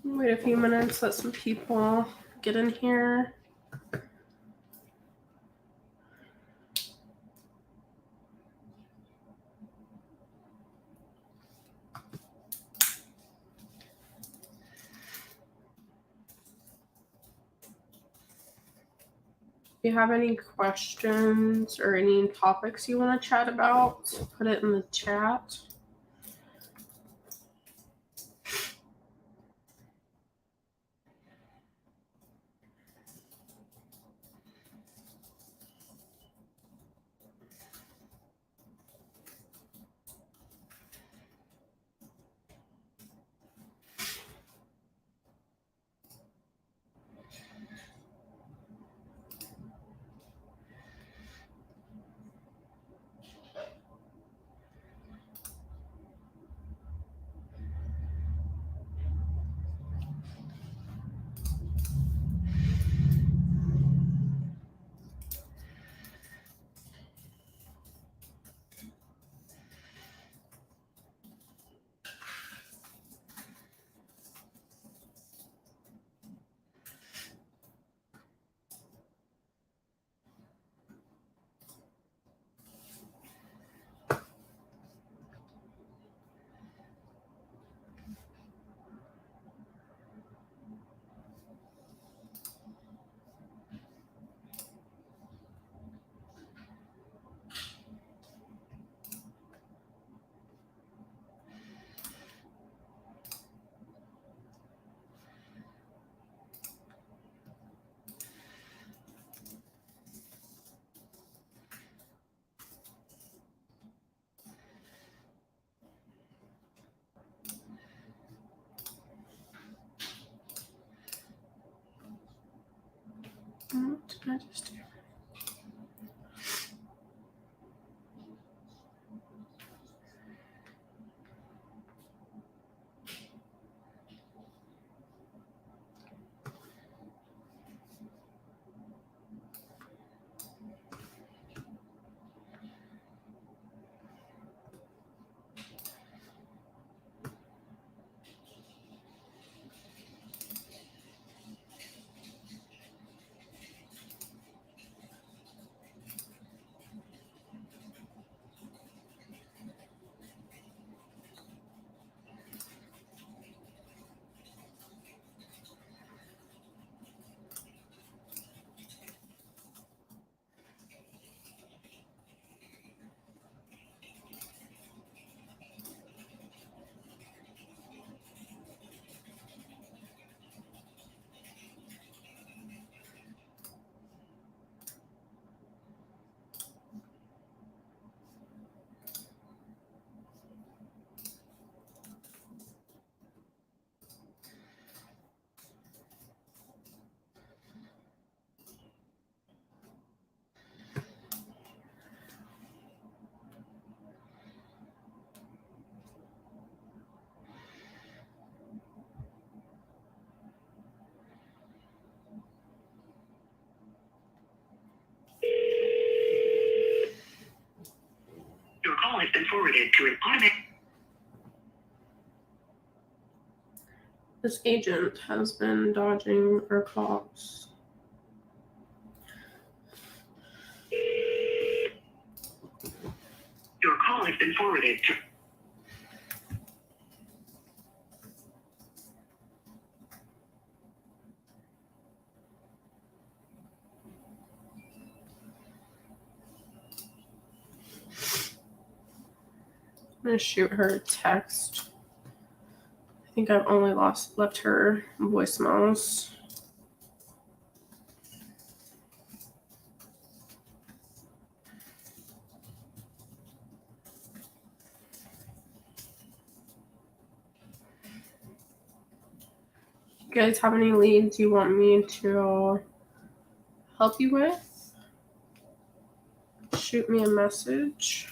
Wait a few minutes, let some people get in here. If you have any questions or any topics you want to chat about, put it in the chat. What did I just do? Your call has been forwarded to an automatic. This agent has been dodging our calls. Your call has been forwarded to. I'm gonna shoot her a text. I think I've only left her voicemails. You guys have any leads you want me to help you with? Shoot me a message.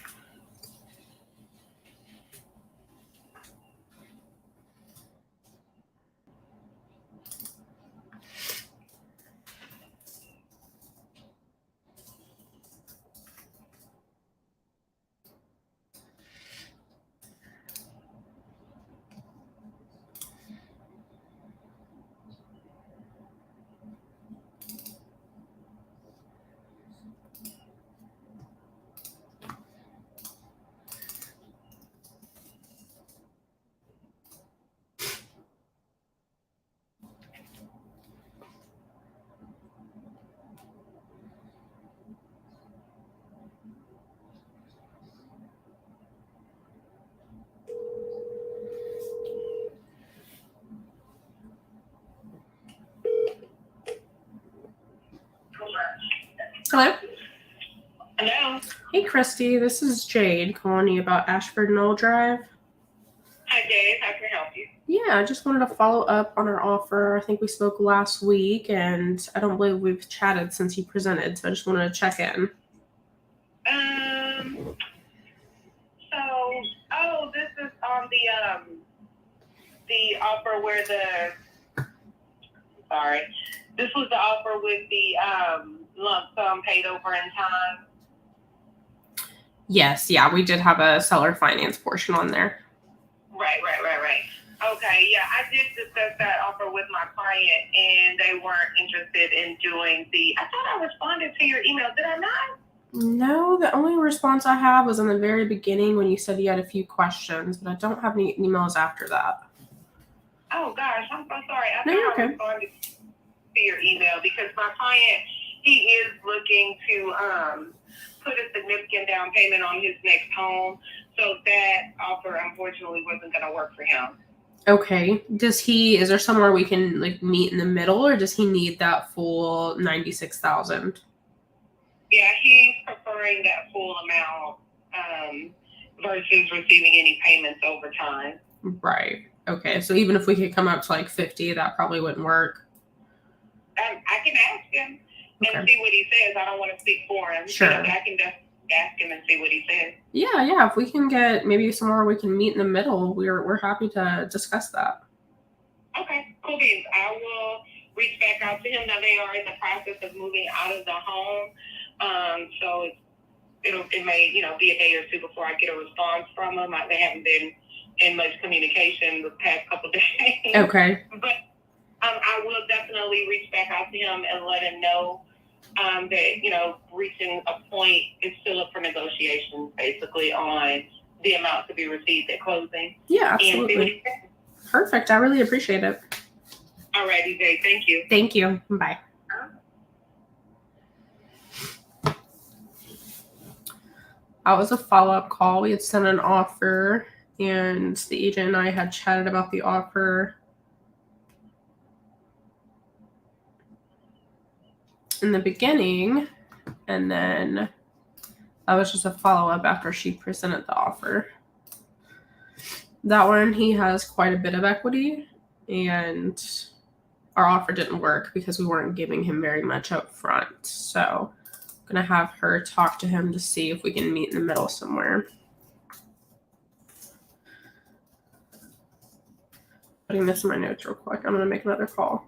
Hello? Hello. Hey, Christy. This is Jade calling you about Ashford Knoll Drive. Hi, Jade. How can I help you? Yeah, I just wanted to follow up on our offer. I think we spoke last week, and I don't believe we've chatted since you presented, so I just wanted to check in. This is on the offer where this was the offer with the lump sum paid over in time. Yes, yeah, we did have a seller finance portion on there. Right. Okay, yeah, I did discuss that offer with my client, and they weren't interested in doing I thought I responded to your email. Did I not? No, the only response I have was in the very beginning when you said you had a few questions, but I don't have any emails after that. Oh, gosh, I'm so sorry. I No, thought you're I okay. responded to your email because my client, he is looking to put a significant down payment on his next home. So that offer, unfortunately, wasn't going to work for him. Okay. Is there somewhere we can meet in the middle, or does he need that full 96,000? Yeah, he's preferring that full amount versus receiving any payments over time. Right. Okay. So even if we could come up to 50, that probably wouldn't work. I can ask him and see what he says. I don't want to speak for him. Sure. But I can just ask him and see what he says. Yeah. If we can get maybe somewhere we can meet in the middle, we're happy to discuss that. Okay, cool beans. I will reach back out to him. Now they are in the process of moving out of the home, so it may be a day or two before I get a response from them. They haven't been in much communication the past couple of days. Okay. But I will definitely reach back out to him and let him know that reaching a point is still up for negotiations, basically on the amount to be received at closing. Yeah, absolutely. Perfect. I really appreciate it. All righty, Jay. Thank you. Thank you. Bye. That was a follow-up call. We had sent an offer, and the agent and I had chatted about the offer in the beginning, and then that was just a follow-up after she presented the offer. That one, he has quite a bit of equity, and our offer didn't work because we weren't giving him very much up front. So I'm going to have her talk to him to see if we can meet in the middle somewhere. Putting this in my notes real quick. I'm going to make another call.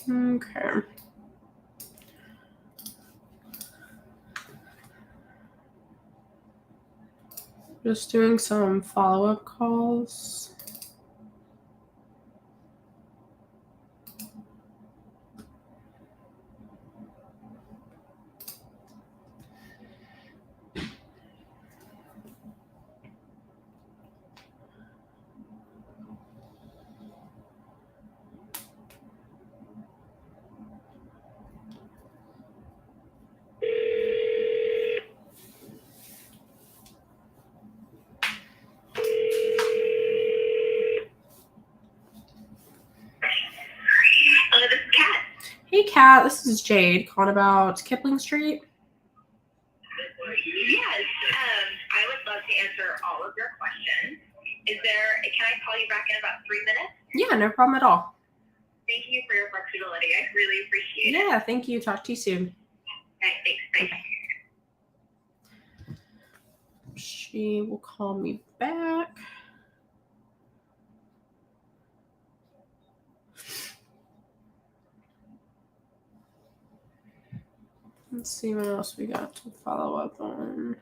Okay. Just doing some follow-up calls. This is Kat. Hey, Kat, this is Jade calling about Kipling Street. Yes, I would love to answer all of your questions. Can I call you back in about 3 minutes? Yeah, no problem at all. Thank you for your flexibility. I really appreciate it. Yeah, thank you. Talk to you soon. Okay, thanks. Okay. She will call me back. Let's see what else we got to follow up on.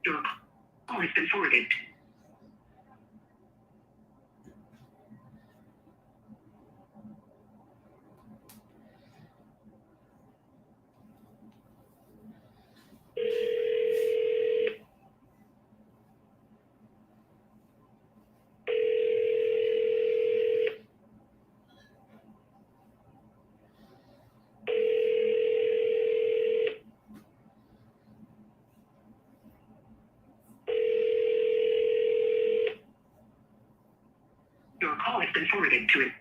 Your call has been forwarded. Your call has been forwarded to it.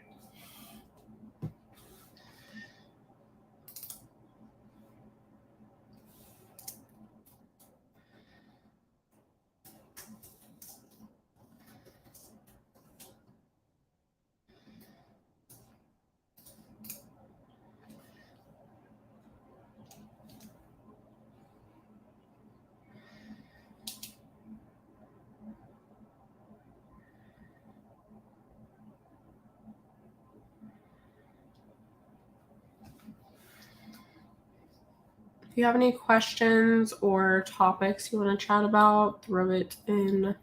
If you have any questions or topics you want to chat about, throw it in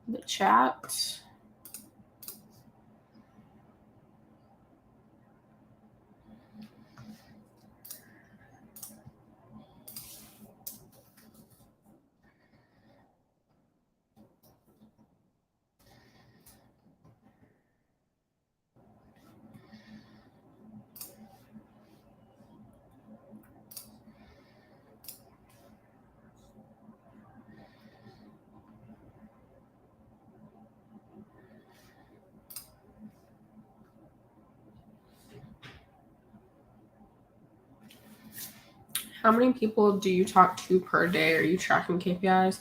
the chat. How many people do you talk to per day? Are you tracking KPIs?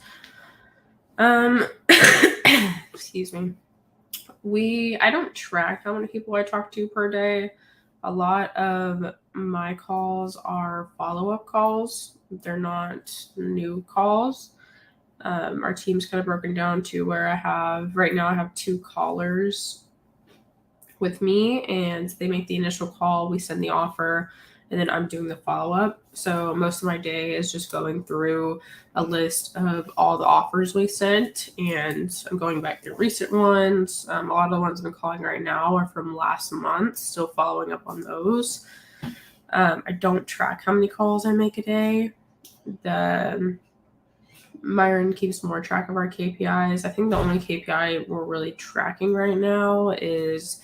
Excuse me. I don't track how many people I talk to per day. A lot of my calls are follow-up calls. They're not new calls. Our team's kind of broken down to where I have 2 callers with me, and they make the initial call, we send the offer, and then I'm doing the follow-up. So most of my day is just going through a list of all the offers we sent, and I'm going back through recent ones. A lot of the ones I'm calling right now are from last month, still following up on those. I don't track how many calls I make a day. Myron keeps more track of our KPIs. I think the only KPI we're really tracking right now is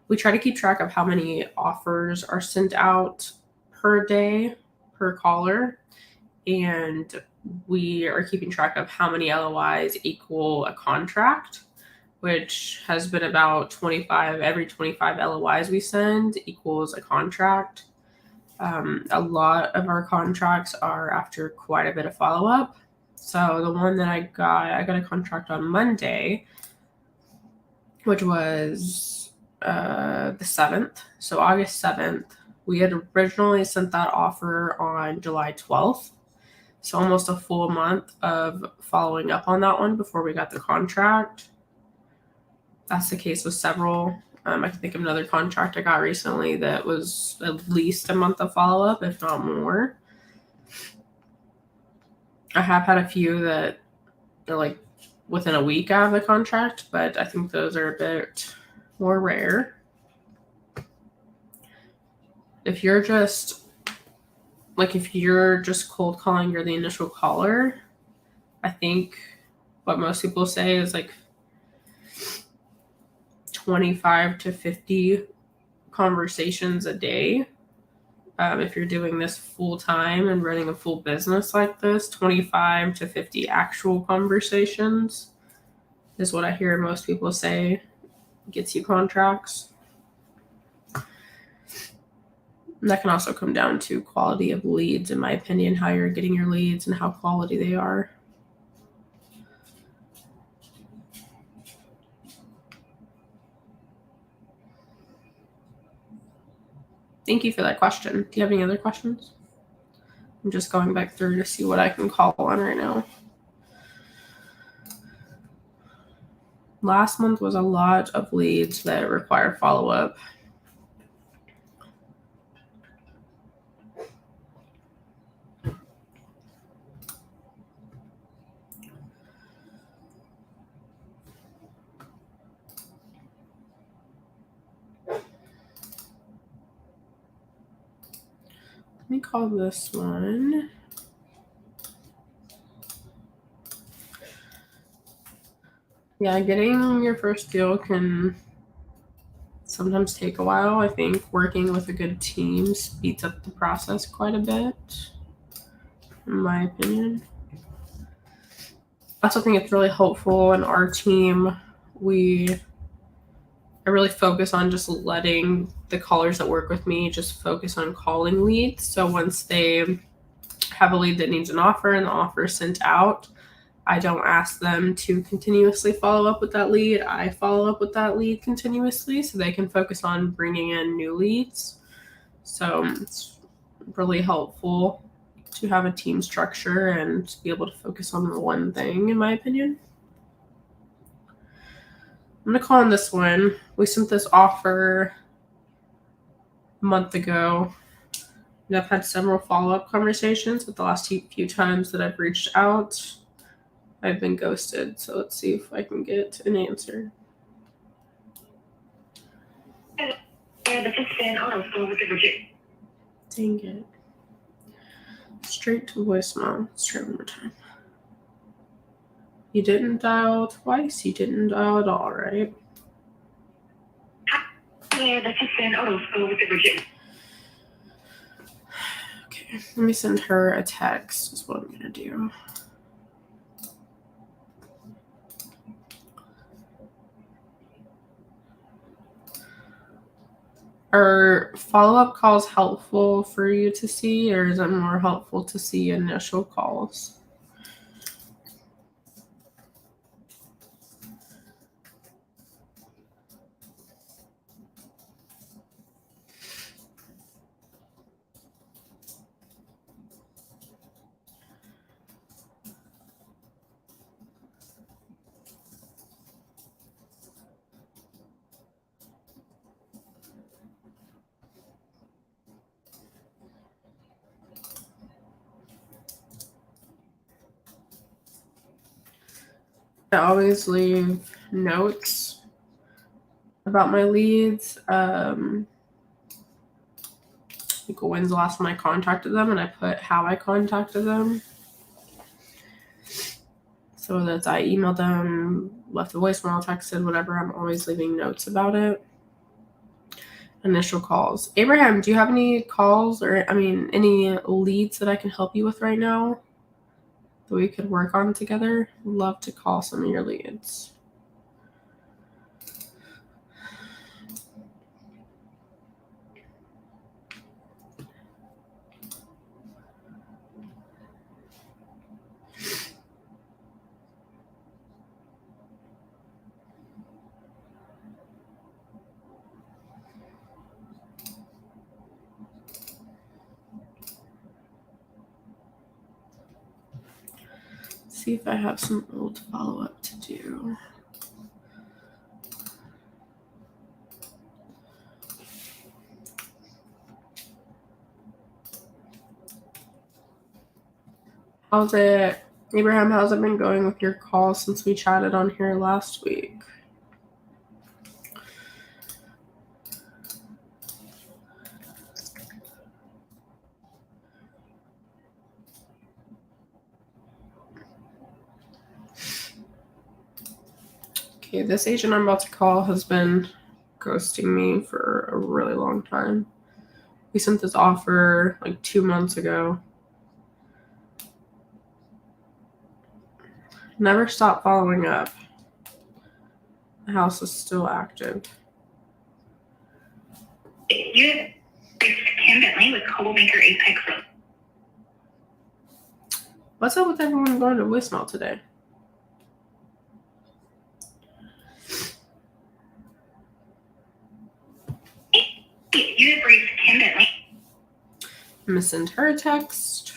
we try to keep track of how many offers are sent out per day per caller, and we are keeping track of how many LOIs equal a contract, which has been about 25. Every 25 LOIs we send equals a contract. A lot of our contracts are after quite a bit of follow-up. So the one that I got a contract on Monday, which was the 7th. So August 7th. We had originally sent that offer on July 12th. So almost a full month of following up on that one before we got the contract. That's the case with several. I can think of another contract I got recently that was at least a month of follow-up, if not more. I have had a few that are like within a week out of the contract, but I think those are a bit more rare. If you're just cold calling, you're the initial caller, I think what most people say is like 25 to 50 conversations a day. If you're doing this full time and running a full business like this, 25 to 50 actual conversations is what I hear most people say gets you contracts. And that can also come down to quality of leads, in my opinion, how you're getting your leads and how quality they are. Thank you for that question. Do you have any other questions? I'm just going back through to see what I can call on right now. Last month was a lot of leads that require follow-up. Let me call this one. Yeah, getting your first deal can sometimes take a while. I think working with a good team speeds up the process quite a bit, in my opinion. I also think it's really helpful in our team. I really focus on just letting the callers that work with me just focus on calling leads. So once they have a lead that needs an offer and the offer is sent out, I don't ask them to continuously follow up with that lead. I follow up with that lead continuously so they can focus on bringing in new leads. So it's really helpful to have a team structure and to be able to focus on one thing, in my opinion. I'm going to call on this one. We sent this offer a month ago. And I've had several follow-up conversations, but the last few times that I've reached out, I've been ghosted. So let's see if I can get an answer. Dang it. Straight to voicemail. Let's try one more time. You didn't dial twice. You didn't dial at all, right? Okay, let me send her a text is what I'm going to do. Are follow-up calls helpful for you to see, or is it more helpful to see initial calls? I always leave notes about my leads. Like when's the last time I contacted them, and I put how I contacted them. So that's I emailed them, left a voicemail, texted, whatever. I'm always leaving notes about it. Initial calls. Abraham, do you have any calls or any leads that I can help you with right now that we could work on together? I'd love to call some of your leads. See if I have some old follow-up to do. How's it, Abraham, how's it been going with your call since we chatted on here last week? Okay, this agent I'm about to call has been ghosting me for a really long time. We sent this offer like 2 months ago. Never stopped following up. The house is still active. You Tim Bentley with Coldwell Banker Apex. What's up with everyone going to voicemail today? You have reached Tim Bentley. I'm gonna send her a text.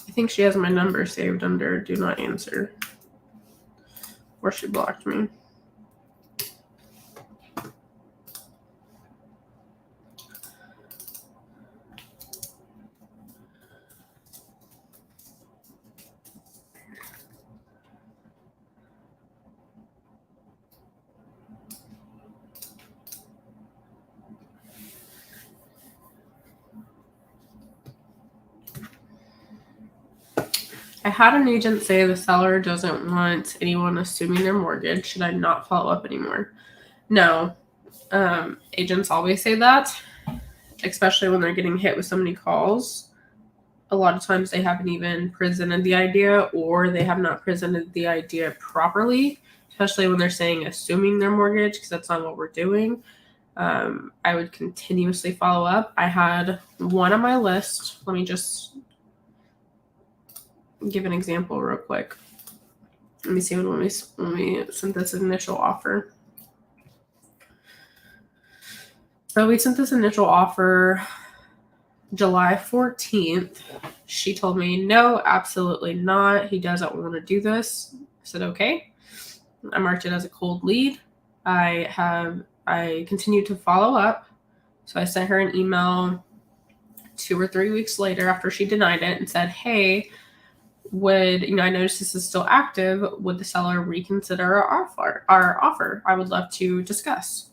I think she has my number saved under do not answer. Or she blocked me. I had an agent say the seller doesn't want anyone assuming their mortgage. Should I not follow up anymore? No. Agents always say that, especially when they're getting hit with so many calls. A lot of times they haven't even presented the idea, or they have not presented the idea properly, especially when they're saying assuming their mortgage, because that's not what we're doing. I would continuously follow up. I had one on my list. Let me just give an example real quick. Let me see when we sent this initial offer. So we sent this initial offer July 14th. She told me, no, absolutely not. He doesn't want to do this. I said, okay. I marked it as a cold lead. I continued to follow up. So I sent her an email 2 or 3 weeks later after she denied it and said, hey, I noticed this is still active. Would the seller reconsider our offer? I would love to discuss.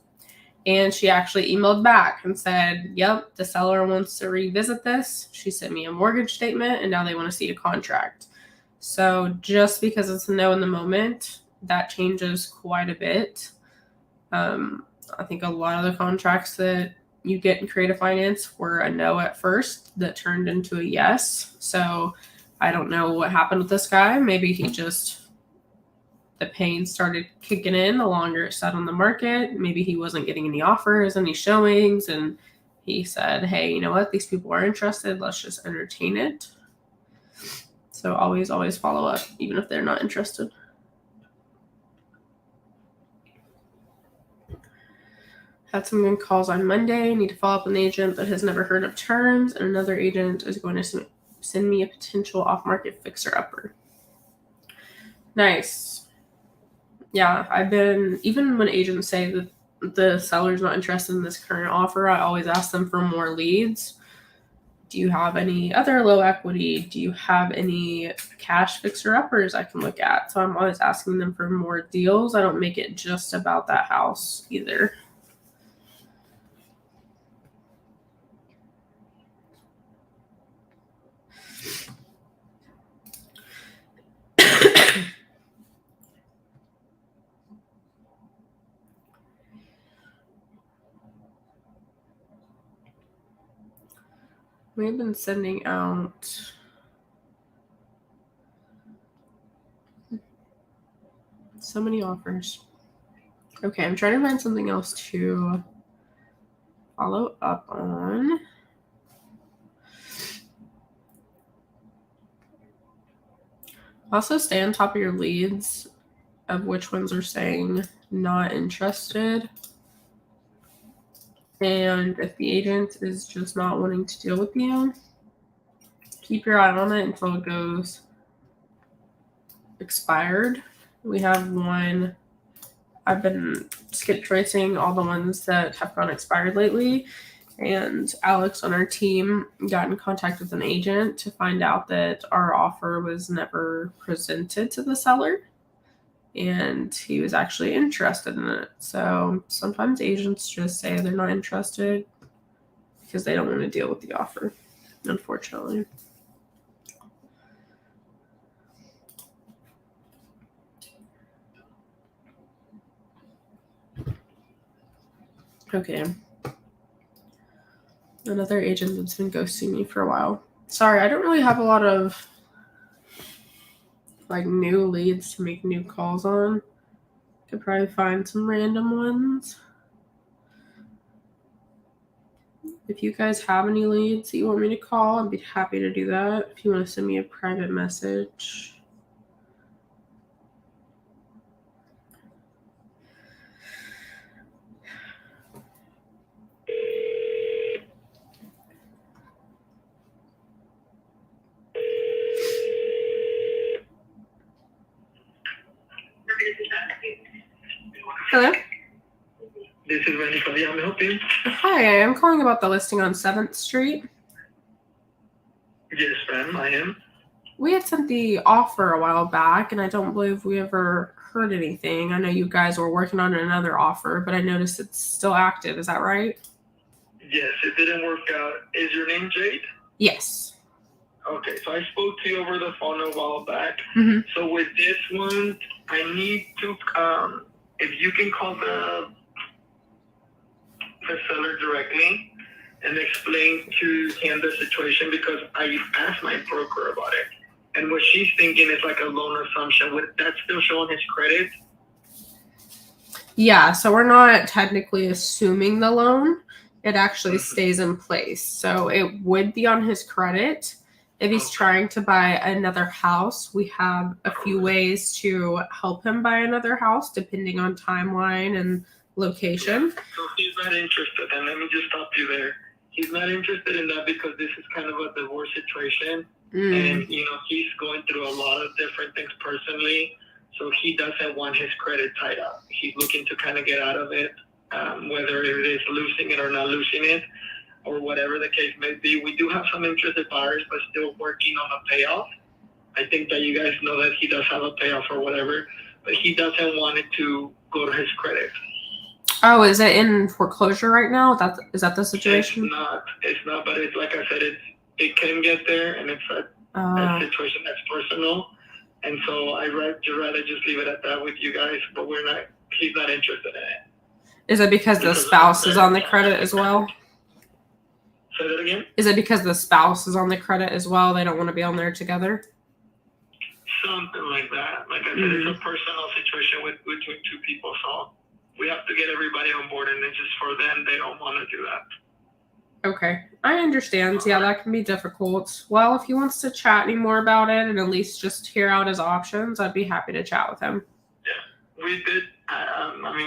And she actually emailed back and said, yep, the seller wants to revisit this. She sent me a mortgage statement and now they want to see a contract. So just because it's a no in the moment, that changes quite a bit. I think a lot of the contracts that you get in creative finance were a no at first that turned into a yes. So I don't know what happened with this guy. Maybe the pain started kicking in the longer it sat on the market. Maybe he wasn't getting any offers, any showings, and he said, hey, you know what? These people are interested. Let's just entertain it. So always follow up, even if they're not interested. Had some good calls on Monday. Need to follow up with an agent that has never heard of terms, and another agent is going to send me a potential off-market fixer-upper. Nice. Yeah, even when agents say that the seller's not interested in this current offer, I always ask them for more leads. Do you have any other low equity? Do you have any cash fixer-uppers I can look at? So I'm always asking them for more deals. I don't make it just about that house either. We've been sending out so many offers. Okay, I'm trying to find something else to follow up on. Also, stay on top of your leads of which ones are saying not interested. And if the agent is just not wanting to deal with you, keep your eye on it until it goes expired. We have one. I've been skip tracing all the ones that have gone expired lately. And Alex on our team got in contact with an agent to find out that our offer was never presented to the seller. And he was actually interested in it. So sometimes agents just say they're not interested because they don't want to deal with the offer, unfortunately. Okay. Another agent that's been ghosting me for a while. Sorry, I don't really have a lot of like new leads to make new calls on. Could probably find some random ones. If you guys have any leads that you want me to call, I'd be happy to do that. If you want to send me a private message. Hello? This is Randy from the help you? Hi, I'm calling about the listing on 7th Street. Yes, ma'am, I am. We had sent the offer a while back, and I don't believe we ever heard anything. I know you guys were working on another offer, but I noticed it's still active. Is that right? Yes, it didn't work out. Is your name Jade? Yes. Okay, so I spoke to you over the phone a while back. Mm-hmm. So with this one, I need to, if you can call the seller directly and explain to him the situation, because I asked my broker about it. And what she's thinking is like a loan assumption. Would that still showing his credit? Yeah, so we're not technically assuming the loan. It actually stays in place. So it would be on his credit. If he's trying to buy another house, we have a few ways to help him buy another house depending on timeline and location. Yeah. So he's not interested, and let me just stop you there. He's not interested in that because this is kind of a divorce situation. And, he's going through a lot of different things personally. So he doesn't want his credit tied up. He's looking to kind of get out of it, whether it is losing it or not losing it, or whatever the case may be. We do have some interested buyers, but still working on a payoff. I think that you guys know that he does have a payoff or whatever, but he doesn't want it to go to his credit. Oh, is it in foreclosure right now? Is that the situation? It's not, but it's like I said, it can get there, and it's a situation that's personal. And so I'd rather just leave it at that with you guys, but he's not interested in it. Is it because the spouse is on the credit as well? Say that again? Is it because the spouse is on the credit as well? They don't want to be on there together? Something like that. Like I said, it's a personal situation between two people, so we have to get everybody on board, and it's just for them, they don't want to do that. Okay, I understand. Yeah, that can be difficult. Well, if he wants to chat any more about it and at least just hear out his options, I'd be happy to chat with him. Yeah, we did.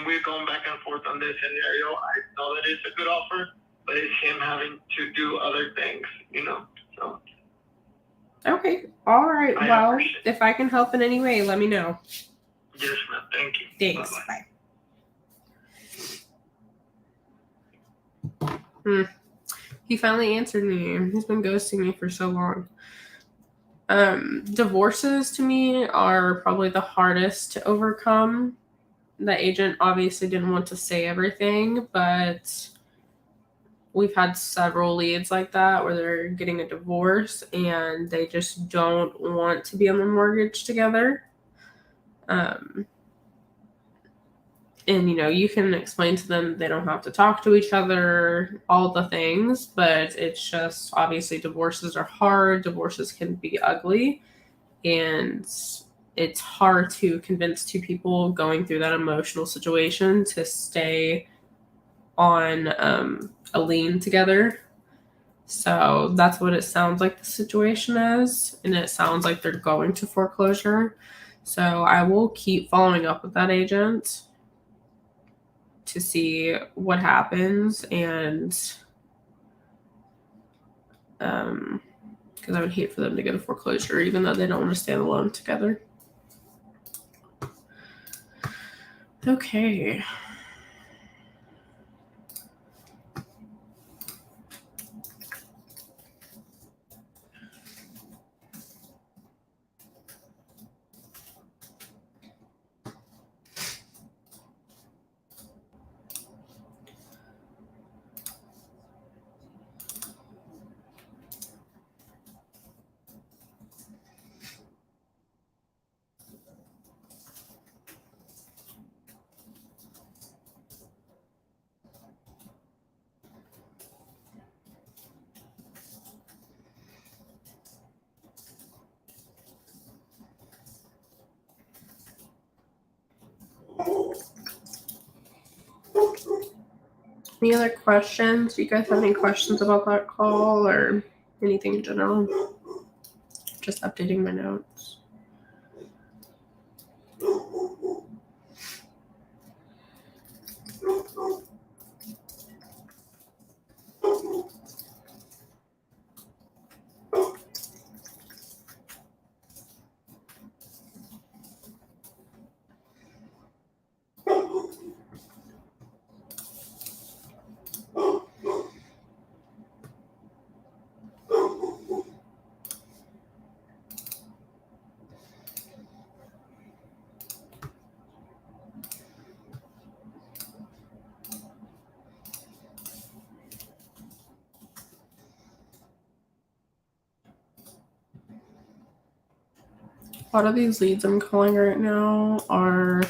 We're going back and forth on this scenario. I know that it's a good offer, but it's him having to do other things, so. Okay, all right. Well, if I can help in any way, let me know. Yes, ma'am. Thank you. Thanks. Bye. He finally answered me. He's been ghosting me for so long. Divorces to me are probably the hardest to overcome. The agent obviously didn't want to say everything, but we've had several leads like that where they're getting a divorce and they just don't want to be on the mortgage together. And, you can explain to them they don't have to talk to each other, all the things, but it's just obviously divorces are hard. Divorces can be ugly. And it's hard to convince two people going through that emotional situation to stay on a lien together. So that's what it sounds like the situation is. And it sounds like they're going to foreclosure. So I will keep following up with that agent to see what happens, and because I would hate for them to go to foreclosure even though they don't want to stay alone together. Okay. Any other questions? Do you guys have any questions about that call or anything in general? Just updating my notes. A lot of these leads I'm calling right now are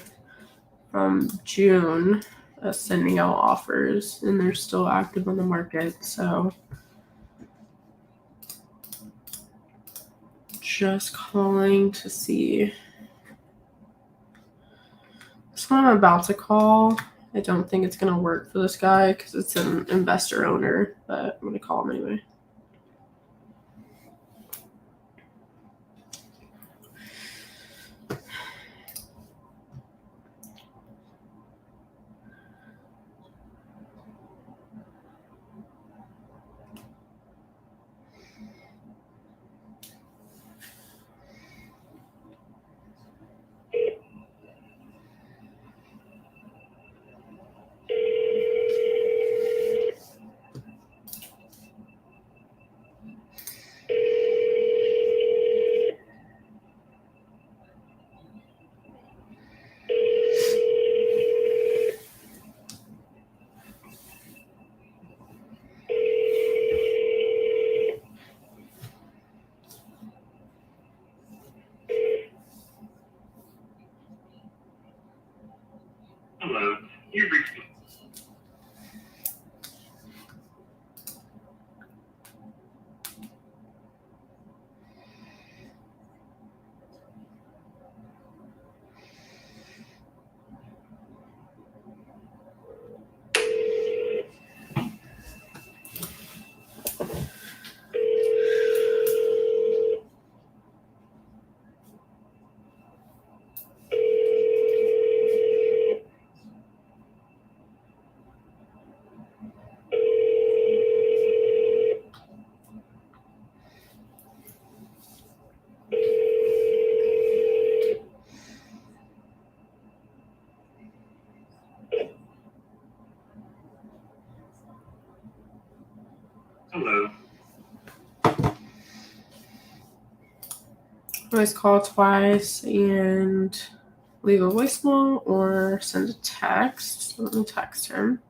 from June, sending out offers, and they're still active on the market. So just calling to see. This one I'm about to call, I don't think it's going to work for this guy because it's an investor owner, but I'm going to call him anyway. Hello, you've reached me. Hello. Always call twice and leave a voicemail or send a text. Let me text him.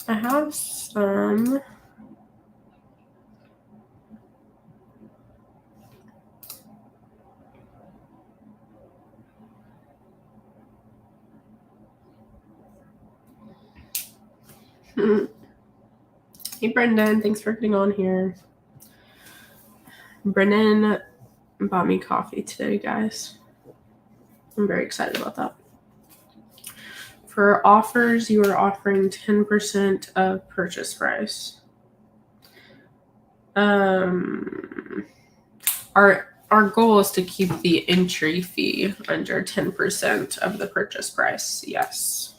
I have some Hey, Brendan. Thanks for getting on here. Brendan bought me coffee today, guys. I'm very excited about that. For offers, you are offering 10% of purchase price. Our goal is to keep the entry fee under 10% of the purchase price. Yes.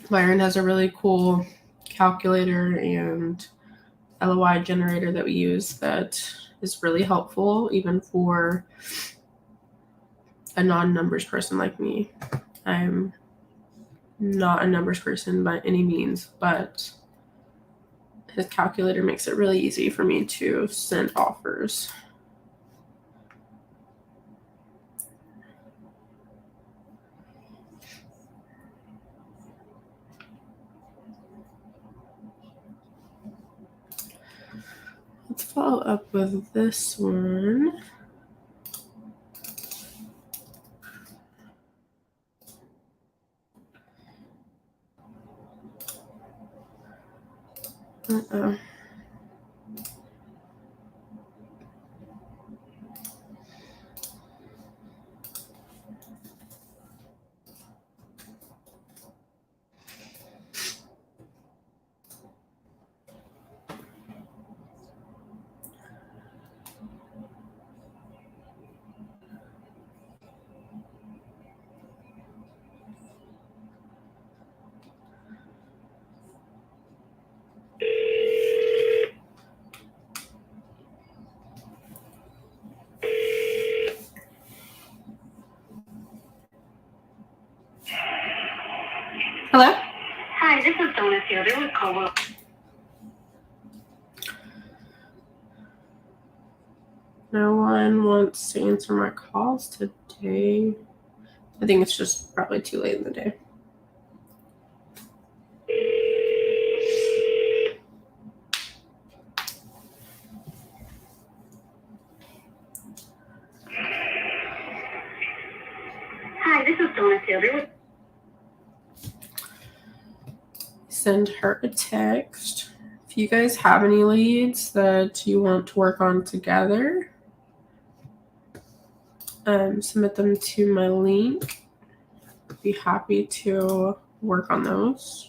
Byron has a really cool calculator and LOI generator that we use that is really helpful even for a non-numbers person like me. I'm not a numbers person by any means, but his calculator makes it really easy for me to send offers. Let's follow up with this one. Uh-oh. Hello? Hi, this is Donna here. There was Cole. No one wants to answer my calls today. I think it's just probably too late in the day. Hi, this is Donna here. Send her a text. If you guys have any leads that you want to work on together, submit them to my link. I'd be happy to work on those.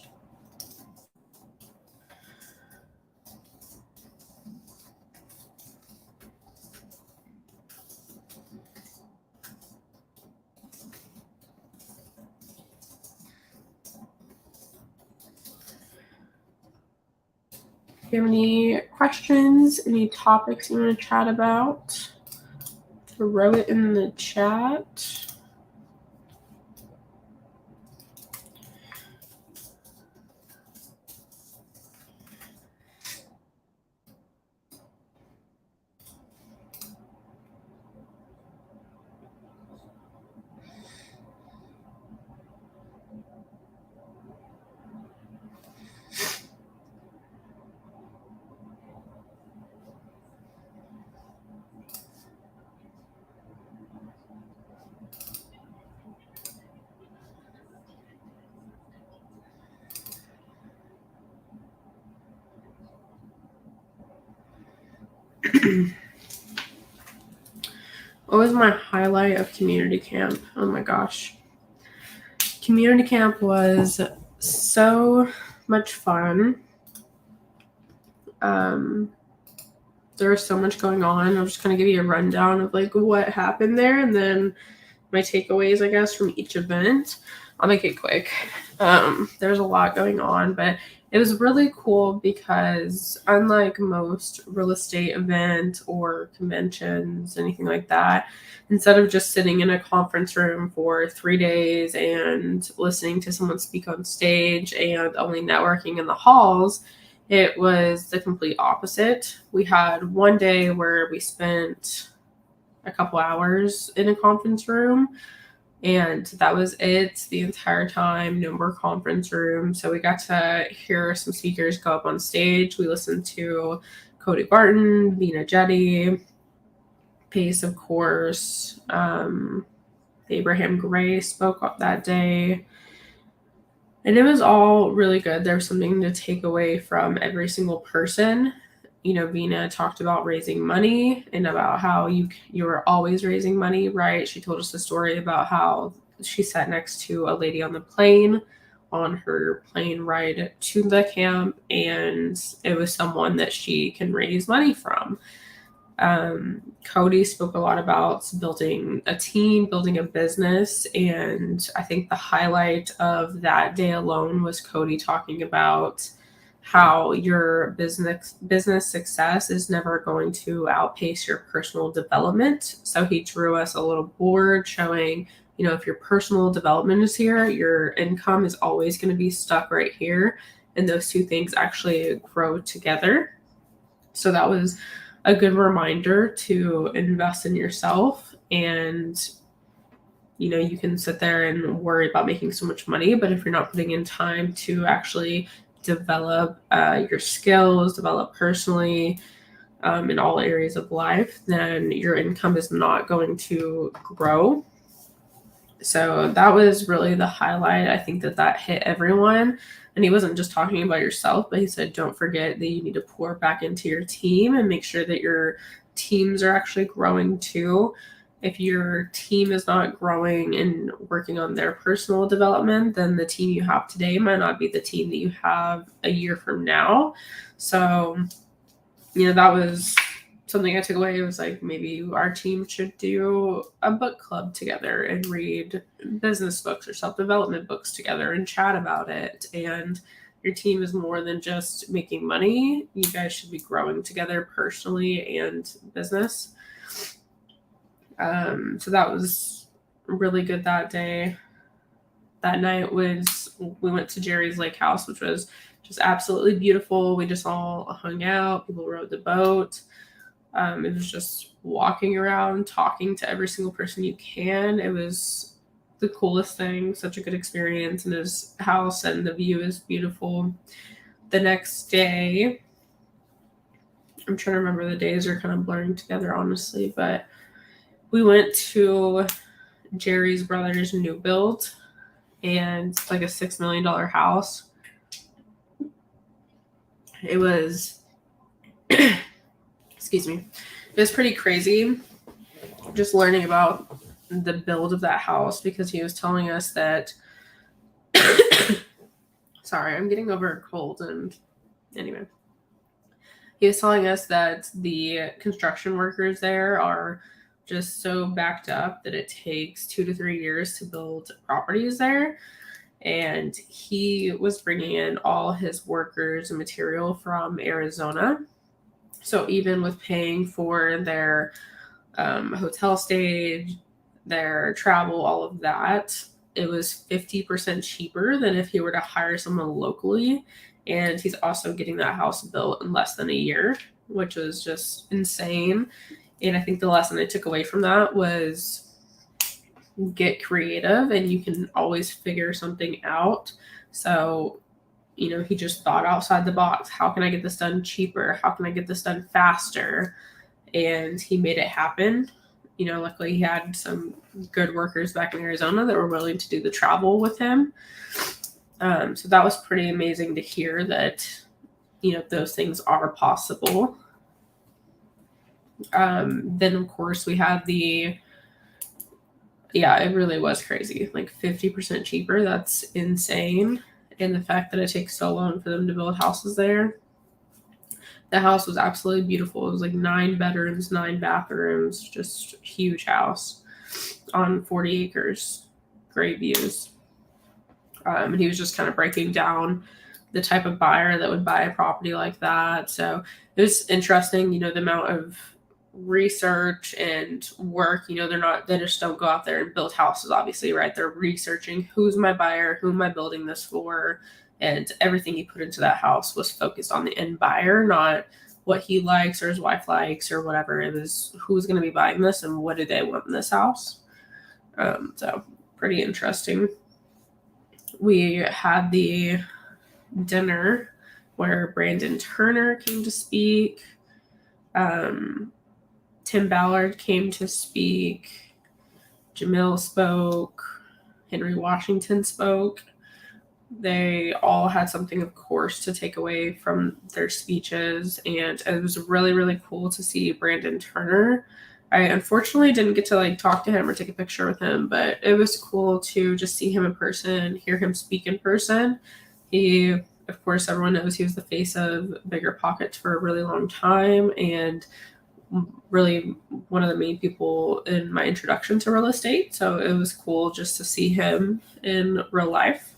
If you have any questions, any topics you want to chat about, throw it in the chat. What was my highlight of community camp? Oh my gosh. Community camp was so much fun. There was so much going on. I'm just going to give you a rundown of like what happened there and then my takeaways, I guess, from each event. I'll make it quick. There's a lot going on, but it was really cool because unlike most real estate events or conventions, anything like that, instead of just sitting in a conference room for 3 days and listening to someone speak on stage and only networking in the halls, it was the complete opposite. We had one day where we spent a couple hours in a conference room, and that was it the entire time. No more conference room. So we got to hear some speakers go up on stage. We listened to Cody Barton, Vina Jetty, Pace, of course. Abraham Gray spoke up that day. And it was all really good. There was something to take away from every single person. You know, Vina talked about raising money and about how you were always raising money, right? She told us a story about how she sat next to a lady on the plane on her plane ride to the camp, and it was someone that she can raise money from. Cody spoke a lot about building a team, building a business, and I think the highlight of that day alone was Cody talking about how your business success is never going to outpace your personal development. So he drew us a little board showing, you know, if your personal development is here, your income is always going to be stuck right here, and those two things actually grow together. So that was a good reminder to invest in yourself. And you know, you can sit there and worry about making so much money, but if you're not putting in time to actually develop your skills, develop personally, in all areas of life, then your income is not going to grow. So that was really the highlight. I think that hit everyone. And he wasn't just talking about yourself, but he said, don't forget that you need to pour back into your team and make sure that your teams are actually growing too. If your team is not growing and working on their personal development, then the team you have today might not be the team that you have a year from now. So, you know, that was something I took away. It was like, maybe our team should do a book club together and read business books or self-development books together and chat about it. And your team is more than just making money. You guys should be growing together personally and business. So that was really good that day. That night we went to Jerry's lake house, which was just absolutely beautiful. We just all hung out. People rode the boat. It was just walking around, talking to every single person you can. It was the coolest thing, such a good experience in his house, and the view is beautiful. The next day, I'm trying to remember, the days are kind of blurring together, honestly, but we went to Jerry's brother's new build, and it's like a $6 million house. It was, excuse me, it was pretty crazy just learning about the build of that house, because he was telling us that, sorry, I'm getting over a cold, and anyway, he was telling us that the construction workers there are just so backed up that it takes 2 to 3 years to build properties there. And he was bringing in all his workers and material from Arizona. So even with paying for their hotel stay, their travel, all of that, it was 50% cheaper than if he were to hire someone locally. And he's also getting that house built in less than a year, which was just insane. And I think the lesson I took away from that was get creative, and you can always figure something out. So, you know, he just thought outside the box. How can I get this done cheaper? How can I get this done faster? And he made it happen. You know, luckily he had some good workers back in Arizona that were willing to do the travel with him. So that was pretty amazing to hear that, you know, those things are possible. Then of course we had it really was crazy. Like 50% cheaper. That's insane. And the fact that it takes so long for them to build houses there. The house was absolutely beautiful. It was like 9 bedrooms, 9 bathrooms, just huge house on 40 acres. Great views. And he was just kind of breaking down the type of buyer that would buy a property like that. So it was interesting, you know, the amount of research and work. You know, they just don't go out there and build houses, obviously, right? They're researching who's my buyer, who am I building this for, and everything he put into that house was focused on the end buyer, not what he likes or his wife likes or whatever. It was who's going to be buying this and what do they want in this house. So pretty interesting. We had the dinner where Brandon Turner came to speak. Tim Ballard came to speak. Jamil spoke. Henry Washington spoke. They all had something, of course, to take away from their speeches, and it was really, really cool to see Brandon Turner. I unfortunately didn't get to talk to him or take a picture with him, but it was cool to just see him in person, hear him speak in person. He, of course, everyone knows he was the face of Bigger Pockets for a really long time, and really one of the main people in my introduction to real estate. So it was cool just to see him in real life.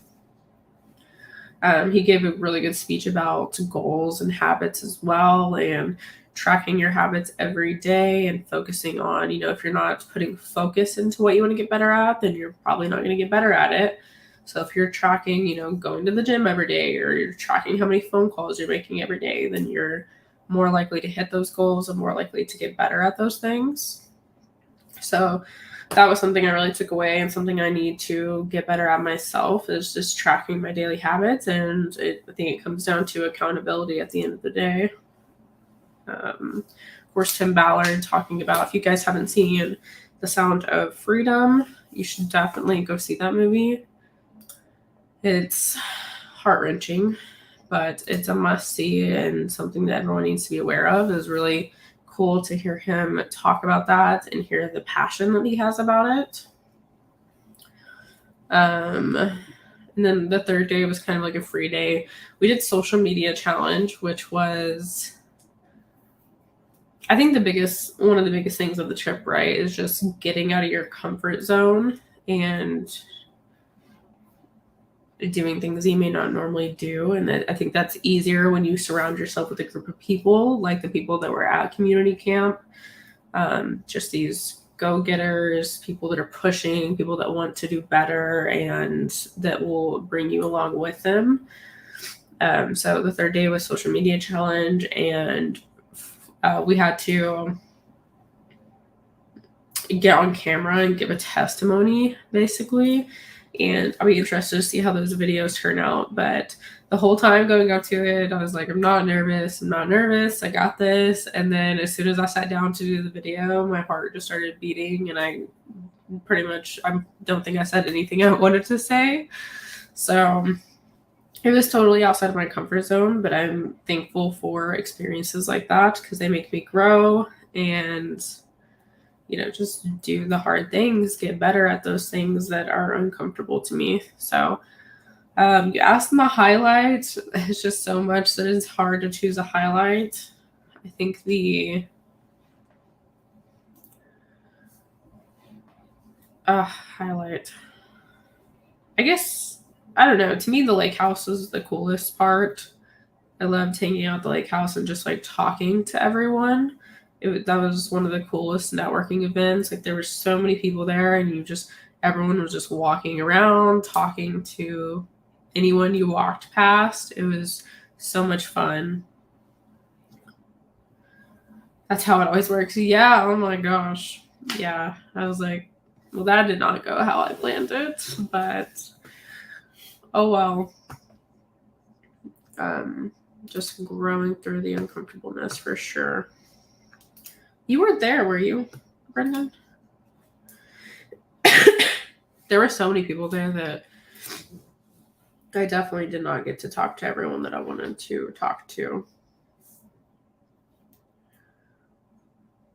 He gave a really good speech about goals and habits as well, and tracking your habits every day and focusing on, if you're not putting focus into what you want to get better at, then you're probably not going to get better at it. So if you're tracking, going to the gym every day, or you're tracking how many phone calls you're making every day, then you're more likely to hit those goals and more likely to get better at those things. So that was something I really took away, and something I need to get better at myself is just tracking my daily habits. And I think it comes down to accountability at the end of the day. Of course, Tim Ballard talking about, if you guys haven't seen The Sound of Freedom, you should definitely go see that movie. It's heart-wrenching, but it's a must-see and something that everyone needs to be aware of. It was really cool to hear him talk about that and hear the passion that he has about it. And then the third day was kind of like a free day. We did social media challenge, which was, I think, one of the biggest things of the trip, right, is just getting out of your comfort zone and doing things you may not normally do. And I think that's easier when you surround yourself with a group of people like the people that were at community camp. Just these go-getters, people that are pushing, people that want to do better, and that will bring you along with them. So the third day was social media challenge, and we had to get on camera and give a testimony, basically. And I'll be interested to see how those videos turn out. But the whole time going up to it, I was like, I'm not nervous. I got this. And then as soon as I sat down to do the video, my heart just started beating. And I don't think I said anything I wanted to say. So it was totally outside of my comfort zone. But I'm thankful for experiences like that, because they make me grow and just do the hard things, get better at those things that are uncomfortable to me. So you asked my highlight. It's just so much that it's hard to choose a highlight. I think the highlight, I guess, I don't know. To me, the lake house was the coolest part. I loved hanging out at the lake house and just talking to everyone. That was one of the coolest networking events. There were so many people there, and everyone was just walking around, talking to anyone you walked past. It was so much fun. That's how it always works. Yeah, oh my gosh. Yeah, I was like, well, that did not go how I planned it, but oh well. Just growing through the uncomfortableness for sure. You weren't there, were you, Brendan? There were so many people there that I definitely did not get to talk to everyone that I wanted to talk to.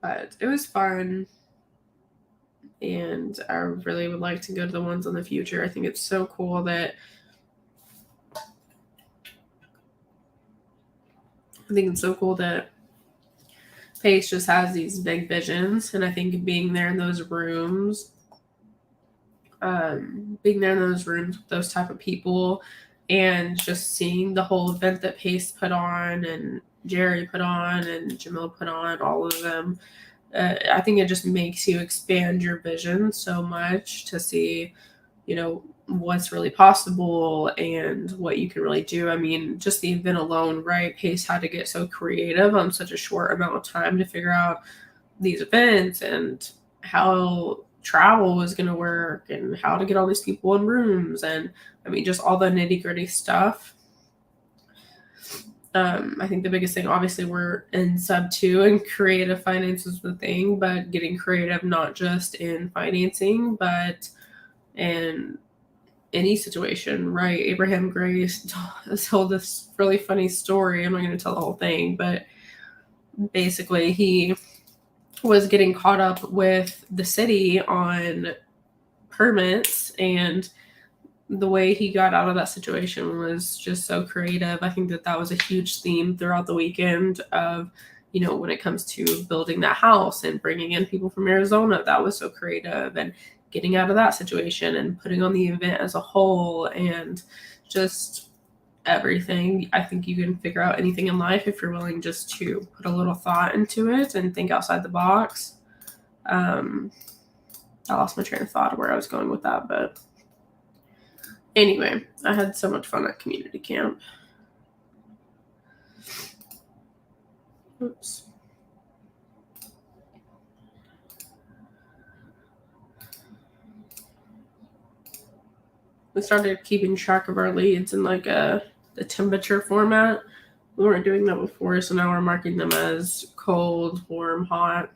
But it was fun. And I really would like to go to the ones in the future. I think it's so cool that Pace just has these big visions, and I think being there in those rooms with those type of people, and just seeing the whole event that Pace put on, and Jerry put on, and Jamil put on, all of them, I think it just makes you expand your vision so much to see, what's really possible and what you can really do. I mean, just the event alone, right? Pace had to get so creative on such a short amount of time to figure out these events and how travel was going to work and how to get all these people in rooms. And I mean, just all the nitty gritty stuff. I think the biggest thing, obviously, we're in Subto and creative finance is the thing, but getting creative not just in financing, but in any situation, right? Abraham Grace told this really funny story. I'm not going to tell the whole thing, but basically he was getting caught up with the city on permits, and the way he got out of that situation was just so creative. I think that was a huge theme throughout the weekend of, when it comes to building that house and bringing in people from Arizona. That was so creative, and getting out of that situation and putting on the event as a whole, and just everything. I think you can figure out anything in life if you're willing just to put a little thought into it and think outside the box. I lost my train of thought of where I was going with that, but anyway, I had so much fun at community camp. Oops. We started keeping track of our leads in like the temperature format. We weren't doing that before, so now we're marking them as cold, warm, hot.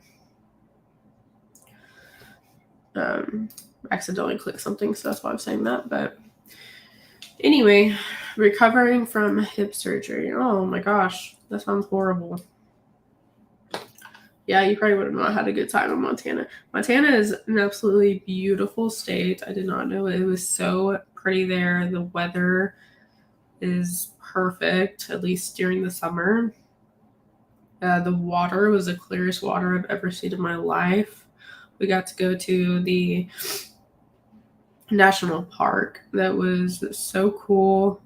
Accidentally clicked something, so that's why I'm saying that. But anyway, recovering from hip surgery. Oh my gosh, that sounds horrible. Yeah, you probably would have not had a good time in Montana. Montana is an absolutely beautiful state. I did not know it was so pretty there. The weather is perfect, at least during the summer. The water was the clearest water I've ever seen in my life. We got to go to the national park. That was so cool.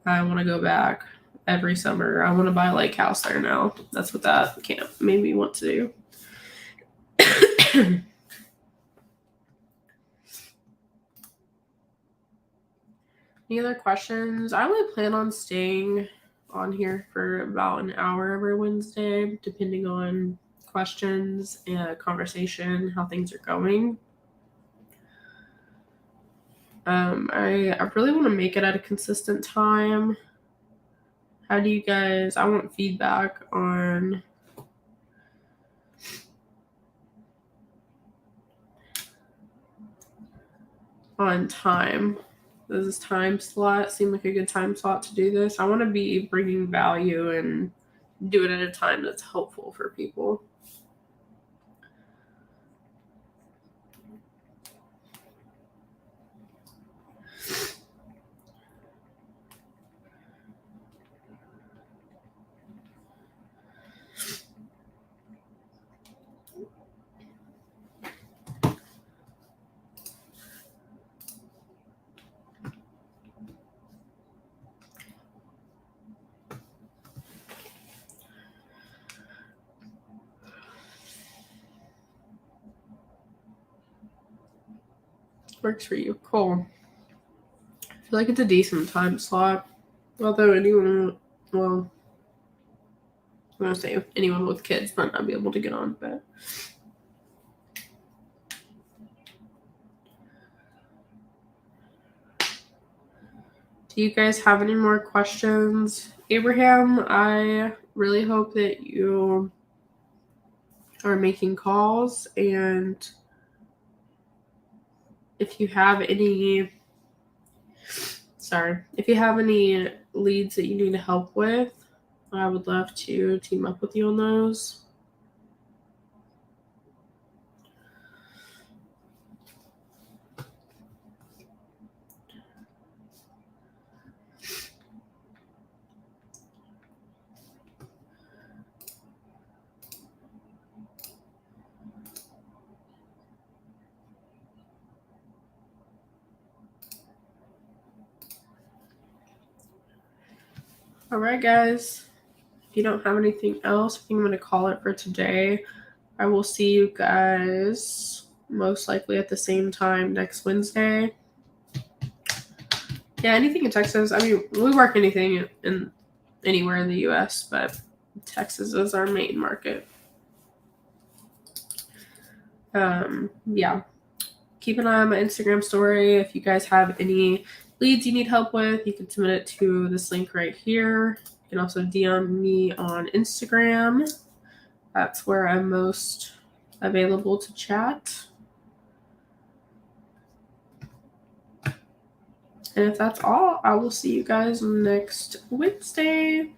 I want to go back every summer. I want to buy a lake house there now. That's what that camp made me want to do. Any other questions? I only plan on staying on here for about an hour every Wednesday, depending on questions and conversation, how things are going. I really want to make it at a consistent time. How do you guys, I want feedback on time. Does this time slot seem like a good time slot to do this? I want to be bringing value and do it at a time that's helpful for people. Works for you. Cool. I feel like it's a decent time slot. Although I'm going to say anyone with kids might not be able to get on, but do you guys have any more questions? Abraham, I really hope that you are making calls, and if you have any leads that you need help with, I would love to team up with you on those. All right, guys. If you don't have anything else, I think I'm going to call it for today. I will see you guys most likely at the same time next Wednesday. Yeah, anything in Texas. I mean, we work anything in anywhere in the U.S., but Texas is our main market. Yeah. Keep an eye on my Instagram story if you guys have any leads you need help with, you can submit it to this link right here. You can also DM me on Instagram. That's where I'm most available to chat. And if that's all, I will see you guys next Wednesday.